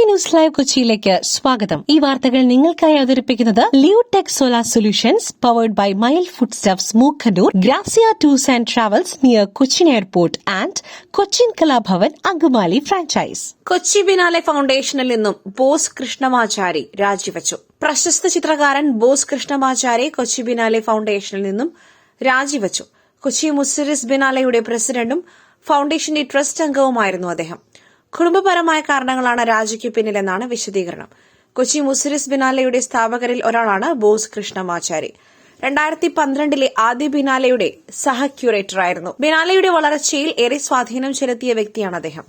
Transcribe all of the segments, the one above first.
News live കൊച്ചിയിലേക്ക് സ്വാഗതം. ഈ വാർത്തകൾ നിങ്ങൾക്കായി അവതരിപ്പിക്കുന്നത് Leotech solar solutions powered by mile food stuffs Mookkannoor, Grazia tours and travels near Cochin airport and Cochin Kalabhavan Angamaly franchise. Kochi biennale ഫൌണ്ടേഷനിൽ നിന്നും ബോസ് കൃഷ്ണമാചാരി രാജിവച്ചു. പ്രശസ്ത ചിത്രകാരൻ ബോസ് കൃഷ്ണമാചാരി കൊച്ചി ബിനാലെ ഫൌണ്ടേഷനിൽ നിന്നും രാജിവച്ചു. കൊച്ചി മുസിരിസ് ബിനാലെയുടെ പ്രസിഡന്റും ഫൌണ്ടേഷന്റെ ട്രസ്റ്റ് അംഗവുമായിരുന്നു അദ്ദേഹം. കുടുംബപരമായ കാരണങ്ങളാണ് രാജിക്ക് പിന്നിലെന്നാണ് വിശദീകരണം. കൊച്ചി മുസിരിസ് ബിനാലെയുടെ സ്ഥാപകരിൽ ഒരാളാണ് ബോസ് കൃഷ്ണമാചാരി. 2012 ആദ്യ ബിനാലെയുടെ സഹ ക്യൂറേറ്ററായിരുന്നു. ബിനാലെയുടെ വളർച്ചയിൽ ഏറെ സ്വാധീനം ചെലുത്തിയ വ്യക്തിയാണ് അദ്ദേഹം.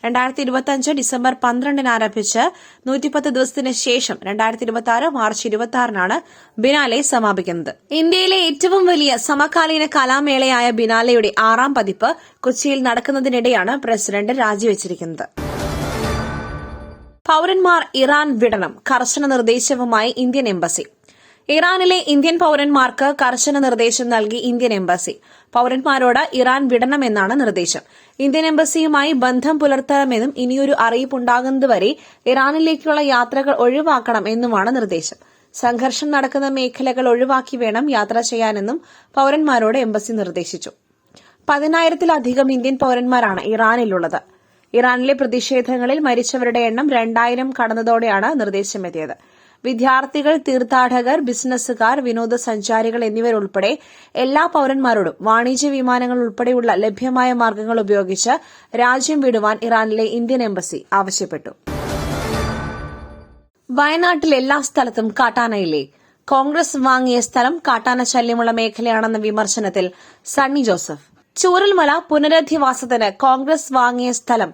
2025 ഡിസംബർ 12 ആരംഭിച്ച് 110 ദിവസത്തിന് ശേഷം 2026 മാർച്ച് 26 ബിനാലെ സമാപിക്കുന്നത്. ഇന്ത്യയിലെ ഏറ്റവും വലിയ സമകാലീന കലാമേളയായ ബിനാലെയുടെ 6ാം പതിപ്പ് കൊച്ചിയിൽ നടക്കുന്നതിനിടെയാണ് പ്രസിഡന്റ് രാജിവച്ചിരിക്കുന്നത്. പൌരന്മാർ ഇറാൻ വിടണം, കർശന നിർദ്ദേശവുമായി ഇന്ത്യൻ എംബസി. ഇറാനിലെ ഇന്ത്യൻ പൌരന്മാർക്ക് കർശന നിർദ്ദേശം നൽകി ഇന്ത്യൻ എംബസി. പൌരന്മാരോട് ഇറാൻ വിടണമെന്നാണ് നിർദ്ദേശം. ഇന്ത്യൻ എംബസിയുമായി ബന്ധം പുലർത്തണമെന്നും ഇനിയൊരു അറിയിപ്പുണ്ടാകുന്നതുവരെ ഇറാനിലേക്കുള്ള യാത്രകൾ ഒഴിവാക്കണം എന്നുമാണ് നിർദ്ദേശം. സംഘർഷം നടക്കുന്ന മേഖലകൾ ഒഴിവാക്കി വേണം യാത്ര ചെയ്യാനെന്നും പൌരന്മാരോട് എംബസി നിർദ്ദേശിച്ചു. 10,000-ത്തിലധികം ഇന്ത്യൻ പൌരന്മാരാണ് ഇറാനിലുള്ളത്. ഇറാനിലെ പ്രതിഷേധങ്ങളിൽ മരിച്ചവരുടെ എണ്ണം 2,000 കടന്നതോടെയാണ് നിർദ്ദേശമെത്തിയത്. വിദ്യാർത്ഥികൾ, തീർത്ഥാടകർ, ബിസിനസ്സുകാർ, വിനോദസഞ്ചാരികൾ എന്നിവരുൾപ്പെടെ എല്ലാ പൌരന്മാരോടും വാണിജ്യ വിമാനങ്ങൾ ഉൾപ്പെടെയുള്ള ലഭ്യമായ മാർഗ്ഗങ്ങൾ ഉപയോഗിച്ച് രാജ്യം വിടുവാൻ ഇറാനിലെ ഇന്ത്യൻ എംബസി ആവശ്യപ്പെട്ടു. വയനാട്ടിൽ എല്ലാ സ്ഥലത്തും കാട്ടാനയില്ലേ? കോൺഗ്രസ് വാങ്ങിയ സ്ഥലം കാട്ടാന ശല്യമുള്ള മേഖലയാണെന്ന വിമർശനത്തിൽ സണ്ണി ജോസഫ്. ചൂരൽമല പുനരധിവാസത്തിന് കോൺഗ്രസ് വാങ്ങിയ സ്ഥലം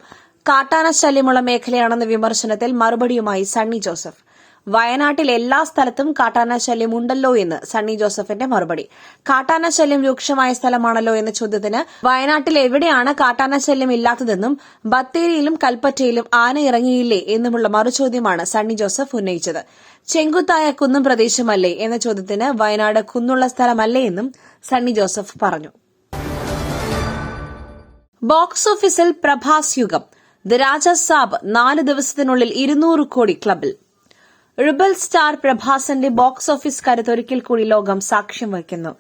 കാട്ടാന ശല്യമുള്ള മേഖലയാണെന്ന വിമർശനത്തിൽ മറുപടിയുമായി സണ്ണി ജോസഫ്. വയനാട്ടിൽ എല്ലാ സ്ഥലത്തും കാട്ടാന ശല്യം ഉണ്ടല്ലോ എന്ന് സണ്ണി ജോസഫിന്റെ മറുപടി. കാട്ടാന ശല്യം രൂക്ഷമായ സ്ഥലമാണല്ലോ എന്ന ചോദ്യത്തിന് വയനാട്ടിൽ എവിടെയാണ് കാട്ടാന ശല്യം ഇല്ലാത്തതെന്നും ബത്തേരിയിലും കൽപ്പറ്റയിലും ആന ഇറങ്ങിയില്ലേ എന്നുമുള്ള മറുചോദ്യമാണ് സണ്ണി ജോസഫ് ഉന്നയിച്ചത്. ചെങ്കുത്തായ കുന്നും പ്രദേശമല്ലേ എന്ന ചോദ്യത്തിന് വയനാട് കുന്നുള്ള സ്ഥലമല്ലേ എന്നും സണ്ണി ജോസഫ് പറഞ്ഞു. ബോക്സ് ഓഫീസിൽ പ്രഭാസ് യുഗം. ദ രാജ സാബ് 4 ദിവസത്തിനുള്ളിൽ 200 കോടി ക്ലബിൽ. റിബൽ സ്റ്റാർ പ്രഭാസിന്റെ ബോക്സ് ഓഫീസ് കരുത്തൊരിക്കൽ കൂടി ലോകം സാക്ഷ്യം വഹിക്കുന്നു.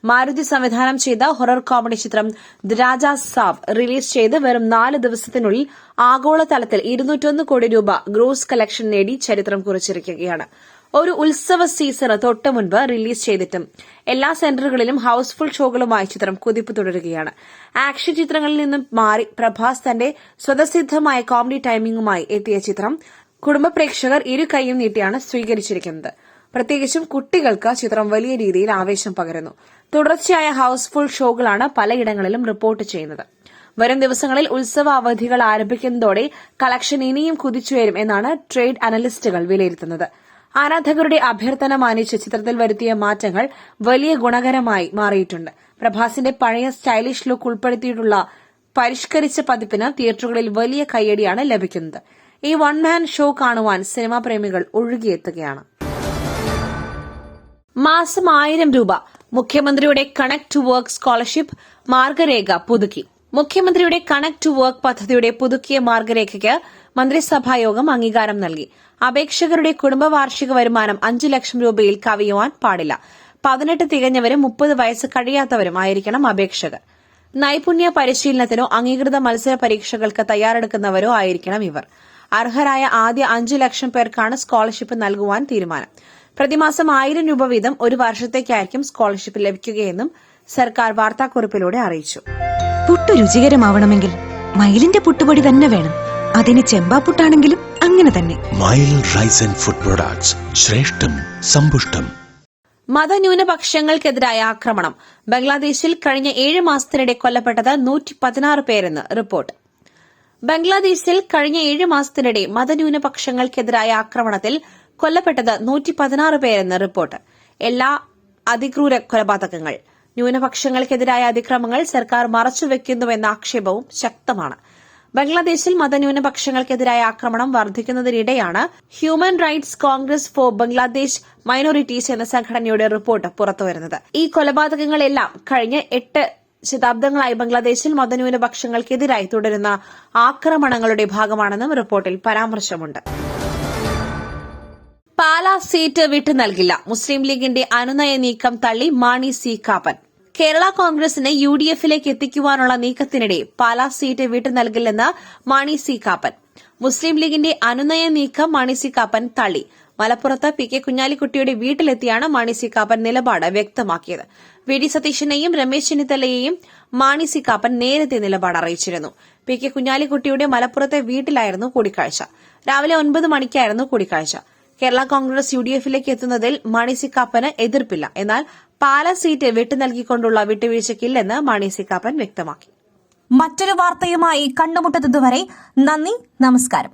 മാരുതി സംവിധാനം ചെയ്ത ഹൊറർ കോമഡി ചിത്രം ദ രാജ സാബ് റിലീസ് ചെയ്ത് വെറും 4 ദിവസത്തിനുള്ളിൽ ആഗോളതലത്തിൽ 201 കോടി രൂപ ഗ്രോസ് കളക്ഷൻ നേടി ചരിത്രം കുറിച്ചിരിക്കുകയാണ്. ഒരു ഉത്സവ സീസണ് തൊട്ട് മുൻപ് റിലീസ് ചെയ്തിട്ടും എല്ലാ സെന്ററുകളിലും ഹൌസ്ഫുൾ ഷോകളുമായി ചിത്രം കുതിപ്പ് തുടരുകയാണ്. ആക്ഷൻ ചിത്രങ്ങളിൽ നിന്നും മാറി പ്രഭാസ് തന്റെ സ്വതസിദ്ധമായ കോമഡി ടൈമിംഗുമായി എത്തിയ ചിത്രം കുടുംബ പ്രേക്ഷകർ ഇരു കൈയും നീട്ടിയാണ് സ്വീകരിച്ചിരിക്കുന്നത്. പ്രത്യേകിച്ചും കുട്ടികൾക്ക് ചിത്രം വലിയ രീതിയിൽ ആവേശം പകരുന്നു. തുടർച്ചയായ ഹൌസ്ഫുൾ ഷോകളാണ് പലയിടങ്ങളിലും റിപ്പോർട്ട് ചെയ്യുന്നത്. വരും ദിവസങ്ങളിൽ ഉത്സവ അവധികൾ ആരംഭിക്കുന്നതോടെ കളക്ഷൻ ഇനിയും കുതിച്ചുയരും എന്നാണ് ട്രേഡ് അനലിസ്റ്റുകൾ വിലയിരുത്തുന്നത്. ആരാധകരുടെ അഭ്യർത്ഥന മാനിച്ച് ചിത്രത്തിൽ വരുത്തിയ മാറ്റങ്ങൾ വലിയ ഗുണകരമായി മാറിയിട്ടുണ്ട്. പ്രഭാസിന്റെ പഴയ സ്റ്റൈലിഷ് ലുക്ക് ഉൾപ്പെടുത്തിയിട്ടുള്ള പരിഷ്കരിച്ച പതിപ്പിന് തിയേറ്ററുകളിൽ വലിയ കയ്യടിയാണ് ലഭിക്കുന്നത്. ഈ വൺ മാൻ ഷോ കാണുവാൻ സിനിമാ പ്രേമികൾ ഒഴുകിയെത്തുകയാണ്. മാസം 1000 രൂപ. മുഖ്യമന്ത്രിയുടെ കണക്ട് ടു വർക്ക് സ്കോളർഷിപ്പ് മാർഗരേഖ പുതുക്കി. മുഖ്യമന്ത്രിയുടെ കണക്ട് ടു വർക്ക് പദ്ധതിയുടെ പുതുക്കിയ മാർഗരേഖയ്ക്ക് മന്ത്രിസഭായോഗം അംഗീകാരം നൽകി. അപേക്ഷകരുടെ കുടുംബ വാർഷിക വരുമാനം 5 ലക്ഷം രൂപയിൽ കവിയുവാൻ പാടില്ല. 18 തികഞ്ഞവരും 30 വയസ്സ് കഴിയാത്തവരും ആയിരിക്കണം അപേക്ഷകർ. നൈപുണ്യ പരിശീലനത്തിനോ അംഗീകൃത മത്സര പരീക്ഷകൾക്ക് തയ്യാറെടുക്കുന്നവരോ ആയിരിക്കണം ഇവർ. അർഹരായ ആദ്യ 5 ലക്ഷം പേർക്കാണ് സ്കോളർഷിപ്പ് നൽകുവാൻ തീരുമാനം. പ്രതിമാസം 1000 രൂപ വീതം ഒരു വർഷത്തേക്കായിരിക്കും സ്കോളർഷിപ്പ് ലഭിക്കുകയെന്നും സർക്കാർ വാർത്താക്കുറിപ്പിലൂടെ അറിയിച്ചു. പുട്ടു രുചികരമാവണമെങ്കിൽ മയിലിന്റെ പുട്ടുപൊടി തന്നെ വേണം. അതിന് ചെമ്പാപ്പുട്ടാണെങ്കിലും അങ്ങനെ തന്നെ. മയിൽ റൈസ് ആൻഡ് ഫുഡ് പ്രൊഡക്ട്സ്, ശ്രേഷ്ഠം സമ്പുഷ്ടം. മതന്യൂനപക്ഷങ്ങൾക്കെതിരായ ആക്രമണം. ബംഗ്ലാദേശിൽ കഴിഞ്ഞ 7 മാസത്തിനിടെ കൊല്ലപ്പെട്ടത് 116 പേരെന്ന് റിപ്പോർട്ട്. ബംഗ്ലാദേശിൽ കഴിഞ്ഞ 7 മാസത്തിനിടെ മതന്യൂനപക്ഷങ്ങൾക്കെതിരായ ആക്രമണത്തിൽ കൊല്ലപ്പെട്ടത് 116 പേരെന്ന് റിപ്പോർട്ട്. എല്ലാ അതിക്രൂര കൊലപാതകങ്ങൾ. ന്യൂനപക്ഷങ്ങൾക്കെതിരായ അതിക്രമങ്ങൾ സർക്കാർ മറച്ചുവെക്കുന്നുവെന്ന ആക്ഷേപവും ശക്തമാണ്. ബംഗ്ലാദേശിൽ മതന്യൂനപക്ഷങ്ങൾക്കെതിരായ ആക്രമണം വർദ്ധിക്കുന്നതിനിടെയാണ് human rights congress for Bangladesh minorities എന്ന സംഘടനയുടെ റിപ്പോർട്ട് പുറത്തുവരുന്നത്. ഈ കൊലപാതകങ്ങളെല്ലാം കഴിഞ്ഞ 8 ശതാബ്ദങ്ങളായി ബംഗ്ലാദേശിൽ മതന്യൂനപക്ഷങ്ങൾക്കെതിരായി തുടരുന്ന ആക്രമണങ്ങളുടെ ഭാഗമാണെന്നും റിപ്പോർട്ടിൽ പരാമർശമുണ്ട്. പാലാ സീറ്റ് വിട്ടു നൽകില്ല. മുസ്ലിം ലീഗിന്റെ അനുനയ നീക്കം തള്ളി മാണി സി കാപ്പൻ. കേരള കോൺഗ്രസിനെ UDF-ലേക്ക് എത്തിക്കുവാനുള്ള നീക്കത്തിനിടെ പാലാ സീറ്റ് വിട്ടു നൽകില്ലെന്ന് മാണി സി കാപ്പൻ. മുസ്ലിം ലീഗിന്റെ അനുനയ നീക്കം മാണി സി കാപ്പൻ തള്ളി. മലപ്പുറത്ത് PK കുഞ്ഞാലിക്കുട്ടിയുടെ വീട്ടിലെത്തിയാണ് മാണി സി കാപ്പൻ നിലപാട് വ്യക്തമാക്കിയത്. VD സതീശനെയും രമേശ് ചെന്നിത്തലയെയും മാണി സി കാപ്പൻ നേരത്തെ നിലപാട് അറിയിച്ചിരുന്നു. PK കുഞ്ഞാലിക്കുട്ടിയുടെ മലപ്പുറത്തെ വീട്ടിലായിരുന്നു കൂടിക്കാഴ്ച. രാവിലെ 9 മണിക്കായിരുന്നു കൂടിക്കാഴ്ച. കേരള കോൺഗ്രസ് UDF-ലേക്ക് എത്തുന്നതിൽ മാണി സി കാപ്പന് എതിർപ്പില്ല. എന്നാൽ പാലാ സീറ്റ് വിട്ടു നൽകിക്കൊണ്ടുള്ള വിട്ടുവീഴ്ചയ്ക്കില്ലെന്ന് മാണി സി കാപ്പൻ വ്യക്തമാക്കി. മറ്റൊരു വാർത്തയുമായി കണ്ടുമുട്ടുന്നതുവരെ നന്ദി, നമസ്കാരം.